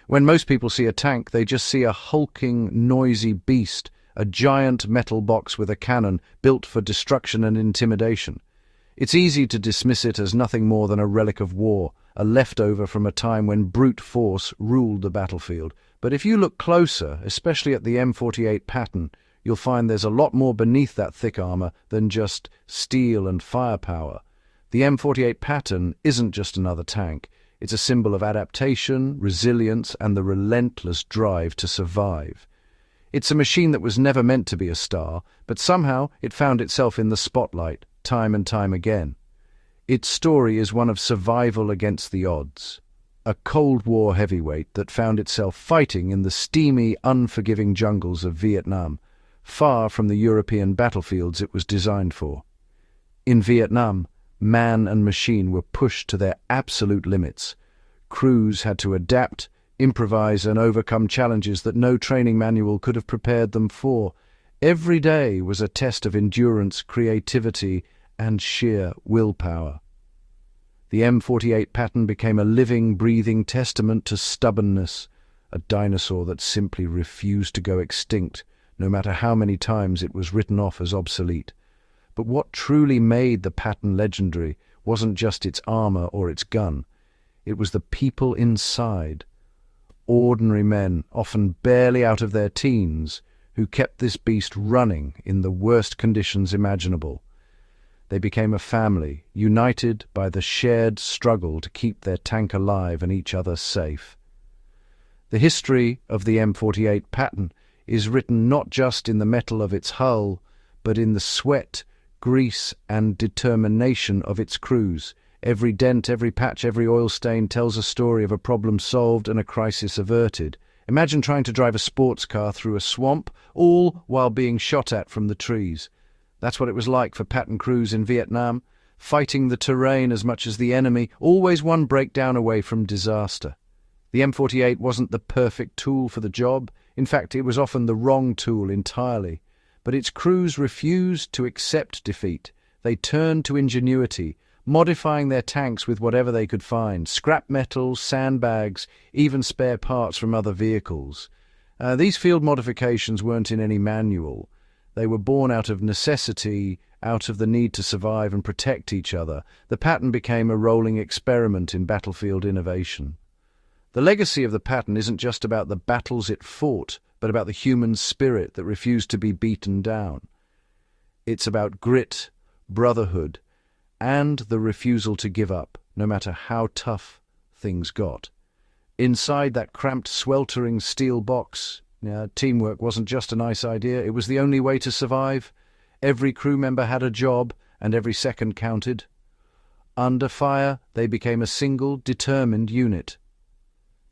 When most people see a tank, they just see a hulking, noisy beast, a giant metal box with a cannon built for destruction and intimidation. It's easy to dismiss it as nothing more than a relic of war, a leftover from a time when brute force ruled the battlefield. But if you look closer, especially at the M48 Patton, you'll find there's a lot more beneath that thick armor than just steel and firepower. The M48 Patton isn't just another tank. It's a symbol of adaptation, resilience, and the relentless drive to survive. It's a machine that was never meant to be a star, but somehow it found itself in the spotlight, time and time again. Its story is one of survival against the odds. A Cold War heavyweight that found itself fighting in the steamy, unforgiving jungles of Vietnam, far from the European battlefields it was designed for. In Vietnam, man and machine were pushed to their absolute limits. Crews had to adapt, improvise, and overcome challenges that no training manual could have prepared them for. Every day was a test of endurance, creativity, and sheer willpower. The M48 Patton became a living, breathing testament to stubbornness, a dinosaur that simply refused to go extinct, no matter how many times it was written off as obsolete. But what truly made the Patton legendary wasn't just its armor or its gun. It was the people inside. Ordinary men, often barely out of their teens, who kept this beast running in the worst conditions imaginable. They became a family, united by the shared struggle to keep their tank alive and each other safe. The history of the M48 Patton is written not just in the metal of its hull, but in the sweat, grease, and determination of its crews. Every dent, every patch, every oil stain tells a story of a problem solved and a crisis averted. Imagine trying to drive a sports car through a swamp, all while being shot at from the trees. That's what it was like for Patton crews in Vietnam, fighting the terrain as much as the enemy, always one breakdown away from disaster. The M48 wasn't the perfect tool for the job. In fact, it was often the wrong tool entirely. But its crews refused to accept defeat. They turned to ingenuity, modifying their tanks with whatever they could find: scrap metal, sandbags, even spare parts from other vehicles. These field modifications weren't in any manual. They were born out of necessity, out of the need to survive and protect each other. The Patton became a rolling experiment in battlefield innovation. The legacy of the Patton isn't just about the battles it fought, but about the human spirit that refused to be beaten down. It's about grit, brotherhood, and the refusal to give up, no matter how tough things got. Inside that cramped, sweltering steel box, teamwork wasn't just a nice idea, it was the only way to survive. Every crew member had a job, and every second counted. Under fire, they became a single, determined unit.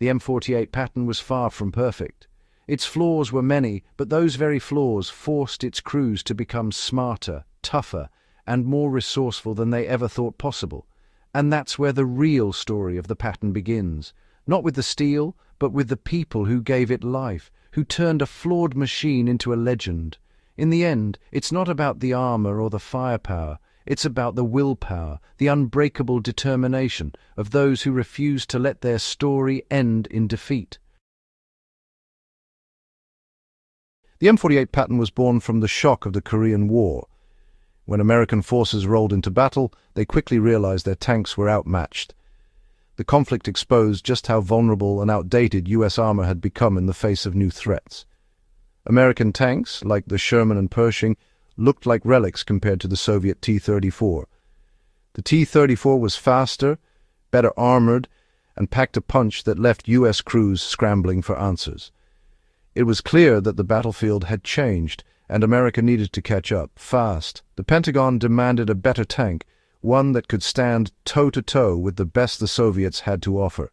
The M48 Patton was far from perfect. Its flaws were many, but those very flaws forced its crews to become smarter, tougher, and more resourceful than they ever thought possible. And that's where the real story of the Patton begins. Not with the steel, but with the people who gave it life, who turned a flawed machine into a legend. In the end, it's not about the armor or the firepower. It's about the willpower, the unbreakable determination of those who refuse to let their story end in defeat. The M48 Patton was born from the shock of the Korean War. When American forces rolled into battle, they quickly realized their tanks were outmatched. The conflict exposed just how vulnerable and outdated U.S. armor had become in the face of new threats. American tanks, like the Sherman and Pershing, looked like relics compared to the Soviet T-34. The T-34 was faster, better armored, and packed a punch that left U.S. crews scrambling for answers. It was clear that the battlefield had changed, and America needed to catch up, fast. The Pentagon demanded a better tank, one that could stand toe-to-toe with the best the Soviets had to offer.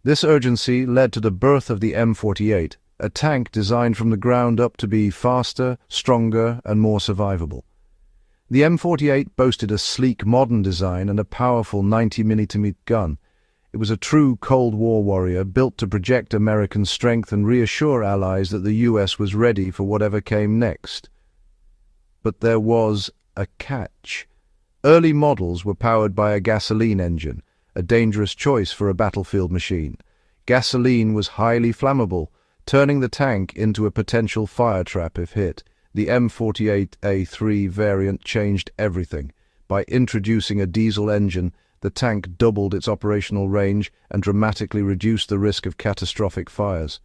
This urgency led to the birth of the M48, a tank designed from the ground up to be faster, stronger, and more survivable. The M48 boasted a sleek, modern design and a powerful 90mm gun. It was a true Cold War warrior, built to project American strength and reassure allies that the U.S. was ready for whatever came next. But there was a catch. Early models were powered by a gasoline engine, a dangerous choice for a battlefield machine. Gasoline was highly flammable, turning the tank into a potential fire trap if hit. The M48A3 variant changed everything. By introducing a diesel engine, the tank doubled its operational range and dramatically reduced the risk of catastrophic fires.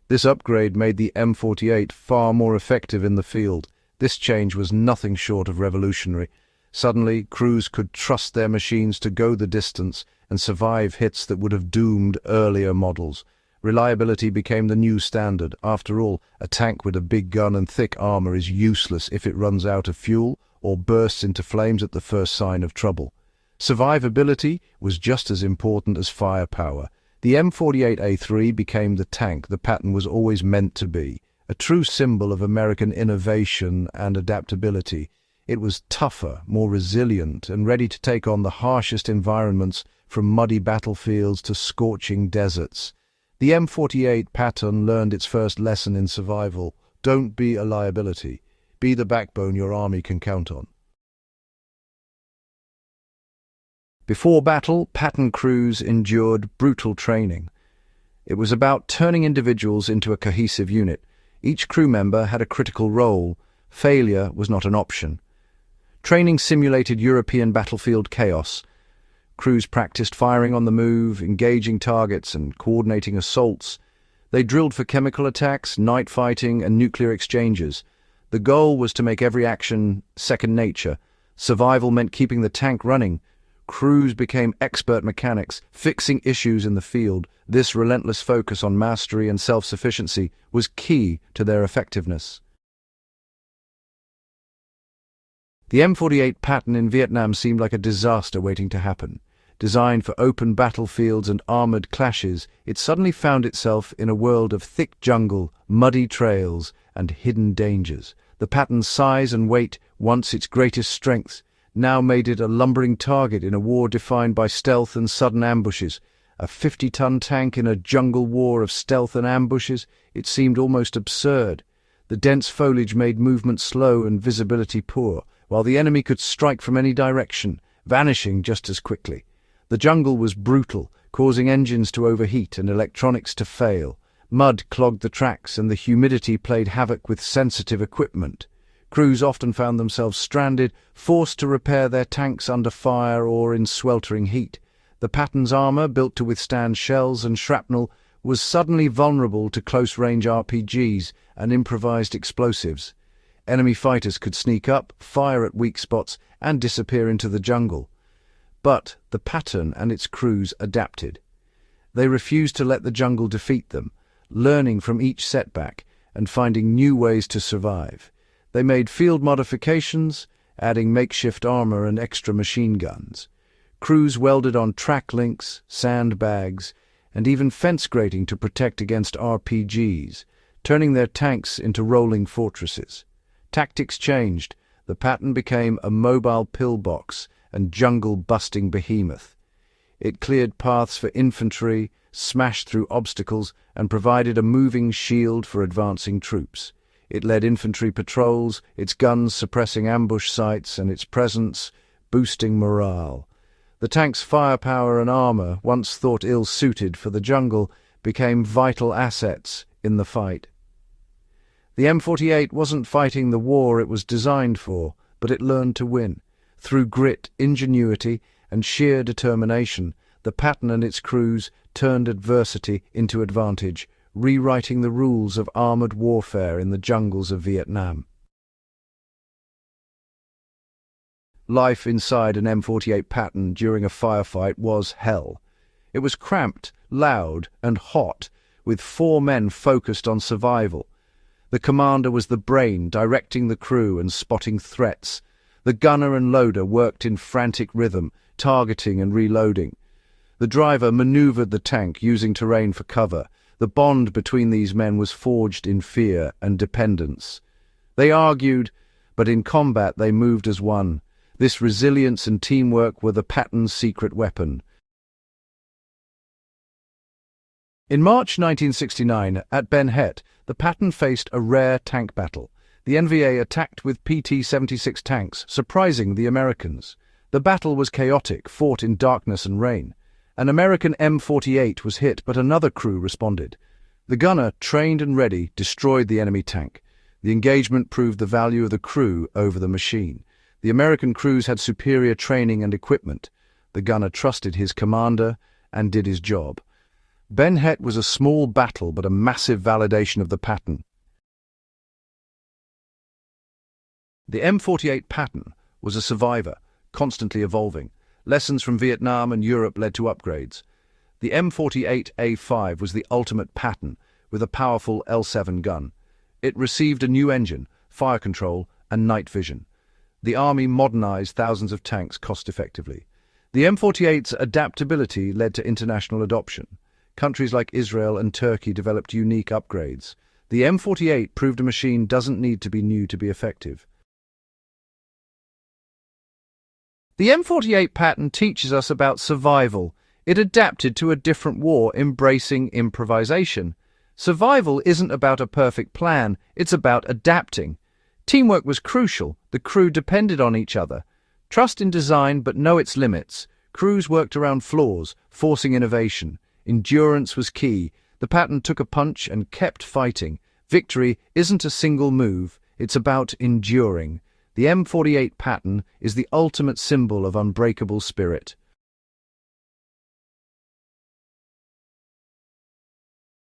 This upgrade made the M48 far more effective in the field. This change was nothing short of revolutionary. Suddenly, crews could trust their machines to go the distance and survive hits that would have doomed earlier models. Reliability became the new standard. After all, a tank with a big gun and thick armor is useless if it runs out of fuel or bursts into flames at the first sign of trouble. Survivability was just as important as firepower. The M48A3 became the tank the Patton was always meant to be, a true symbol of American innovation and adaptability. It was tougher, more resilient, and ready to take on the harshest environments, from muddy battlefields to scorching deserts. The M48 Patton learned its first lesson in survival. Don't be a liability. Be the backbone your army can count on. Before battle, Patton crews endured brutal training. It was about turning individuals into a cohesive unit. Each crew member had a critical role. Failure was not an option. Training simulated European battlefield chaos. Crews practiced firing on the move, engaging targets, and coordinating assaults. They drilled for chemical attacks, night fighting, and nuclear exchanges. The goal was to make every action second nature. Survival meant keeping the tank running. Crews became expert mechanics, fixing issues in the field. This relentless focus on mastery and self-sufficiency was key to their effectiveness. The M48 Patton in Vietnam seemed like a disaster waiting to happen. Designed for open battlefields and armored clashes, it suddenly found itself in a world of thick jungle, muddy trails, and hidden dangers. The Patton's size and weight, once its greatest strength, now made it a lumbering target in a war defined by stealth and sudden ambushes. A 50-ton tank in a jungle war of stealth and ambushes, it seemed almost absurd. The dense foliage made movement slow and visibility poor, while the enemy could strike from any direction, vanishing just as quickly. The jungle was brutal, causing engines to overheat and electronics to fail. Mud clogged the tracks and the humidity played havoc with sensitive equipment. Crews often found themselves stranded, forced to repair their tanks under fire or in sweltering heat. The Patton's armor, built to withstand shells and shrapnel, was suddenly vulnerable to close-range RPGs and improvised explosives. Enemy fighters could sneak up, fire at weak spots, and disappear into the jungle. But the Patton and its crews adapted. They refused to let the jungle defeat them, learning from each setback and finding new ways to survive. They made field modifications, adding makeshift armor and extra machine guns. Crews welded on track links, sandbags, and even fence grating to protect against RPGs, turning their tanks into rolling fortresses. Tactics changed. The Patton became a mobile pillbox and jungle-busting behemoth. It cleared paths for infantry, smashed through obstacles, and provided a moving shield for advancing troops. It led infantry patrols, its guns suppressing ambush sites, and its presence boosting morale. The tank's firepower and armor, once thought ill-suited for the jungle, became vital assets in the fight. The M48 wasn't fighting the war it was designed for, but it learned to win. Through grit, ingenuity, and sheer determination, the Patton and its crews turned adversity into advantage, rewriting the rules of armored warfare in the jungles of Vietnam. Life inside an M48 Patton during a firefight was hell. It was cramped, loud, and hot, with 4 men focused on survival. The commander was the brain, directing the crew and spotting threats. The gunner and loader worked in frantic rhythm, targeting and reloading. The driver maneuvered the tank, using terrain for cover. The bond between these men was forged in fear and dependence. They argued, but in combat they moved as one. This resilience and teamwork were the Patton's secret weapon. In March 1969, at Ben Het, the Patton faced a rare tank battle. The NVA attacked with PT-76 tanks, surprising the Americans. The battle was chaotic, fought in darkness and rain. An American M48 was hit, but another crew responded. The gunner, trained and ready, destroyed the enemy tank. The engagement proved the value of the crew over the machine. The American crews had superior training and equipment. The gunner trusted his commander and did his job. Ben Het was a small battle, but a massive validation of the Patton. The M48 Patton was a survivor, constantly evolving. Lessons from Vietnam and Europe led to upgrades. The M48A5 was the ultimate Patton, with a powerful L7 gun. It received a new engine, fire control, and night vision. The Army modernized thousands of tanks cost-effectively. The M48's adaptability led to international adoption. Countries like Israel and Turkey developed unique upgrades. The M48 proved a machine doesn't need to be new to be effective. The M48 Patton teaches us about survival. It adapted to a different war, embracing improvisation. Survival isn't about a perfect plan, it's about adapting. Teamwork was crucial. The crew depended on each other. Trust in design, but know its limits. Crews worked around flaws, forcing innovation. Endurance was key. The Patton took a punch and kept fighting. Victory isn't a single move, it's about enduring. The M48 Patton is the ultimate symbol of unbreakable spirit.